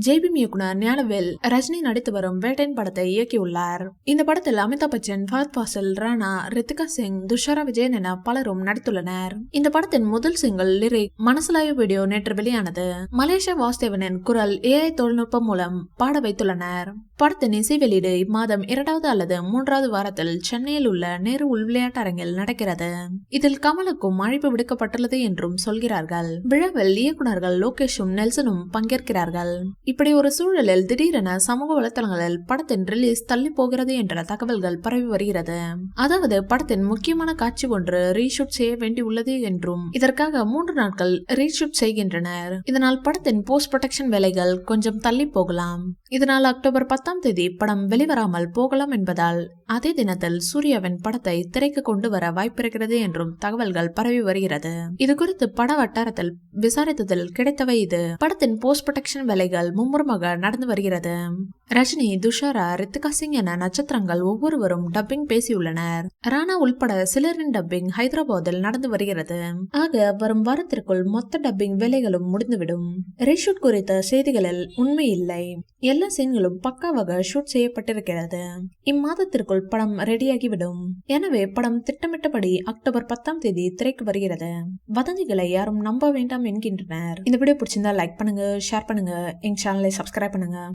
ஜெய்பீம் இயக்குனர் ஞானவேல் ரஜினி நடித்து வரும் வேட்டையன் படத்தை இயக்கியுள்ளார். இந்த படத்தில் அமிதாப் பச்சன், ஃபஹத் ஃபாசில், ராணா, ரித்திகா சிங், துஷாரா விஜயன் என பலரும் நடித்துள்ளனர். இந்த படத்தின் முதல் சிங்கிள் லிரிக் மனசுலாய வீடியோ நேற்று வெளியானது. மலேசியா வாசுதேவனின் குரல் AI தொழில்நுட்பம் மூலம் பாட வைத்துள்ளனர். படத்தின் இசை வெளியீடு இம்மாதம் 2வது அல்லது 3வது வாரத்தில் சென்னையில் உள்ள நேரு உள் விளையாட்டு அரங்கில் நடக்கிறது. இதில் கமலுக்கும் அழைப்பு விடுக்கப்பட்டுள்ளது என்றும் சொல்கிறார்கள். விழாவில் இயக்குநர்கள் லோகேஷும் நெல்சனும் பங்கேற்கிறார்கள். இப்படி ஒரு சூழலில் திடீரென சமூக வலைதளங்களில் படத்தின் ரிலீஸ் தள்ளி போகிறது என்ற தகவல்கள் பரவி வருகிறது. அதாவது படத்தின் முக்கியமான காட்சி ஒன்று ரீஷூட் செய்ய வேண்டியுள்ளது என்றும் இதற்காக 3 நாட்கள் ரீஷூட் செய்கின்றனர். இதனால் படத்தின் போஸ்ட் ப்ரொடக்ஷன் வேலைகள் கொஞ்சம் தள்ளி போகலாம். இதனால் அக்டோபர் 10ஆம் தேதி படம் வெளிவராமல் போகலாம் என்பதால் அதே தினத்தில் சூர்யாவின் படத்தை திரைக்கு கொண்டு வர வாய்ப்பிருக்கிறது என்றும் தகவல்கள் பரவி வருகிறது. இது குறித்து பட வட்டாரத்தில் விசாரித்ததில் கிடைத்தவை இது. படத்தின் போஸ்ட் ப்ரொடக்ஷன் வேலைகள் மும்முரமாக நடந்து வருகிறது. ரஜினி, துஷாரா, ரித்திகா சிங் என நட்சத்திரங்கள் ஒவ்வொருவரும் டப்பிங் பேசியுள்ளனர். ராணா உள்பட சிலரின் டப்பிங் ஹைதராபாத்தில் நடந்து வருகிறது. ஆக வரும் வாரத்திற்குள் மொத்த டப்பிங் வேலைகளும் முடிந்துவிடும். ரீஷூட் குறித்த செய்திகளில் உண்மை இல்லை. எல்லா சீன்களும் பக்காவாக ஷூட் செய்யப்பட்டிருக்கிறது. இம்மாதத்திற்குள் படம் ரெடியாகிவிடும். எனவே படம் திட்டமிட்டபடி அக்டோபர் 10ஆம் தேதி திரைக்கு வருகிறது. வதந்திகளை யாரும் நம்ப வேண்டாம் என்கின்றனர். இந்த வீடியோ பிடிச்சிருந்தா லைக் பண்ணுங்க, ஷேர் பண்ணுங்க, எங்க சேனலை சப்ஸ்கிரைப் பண்ணுங்க.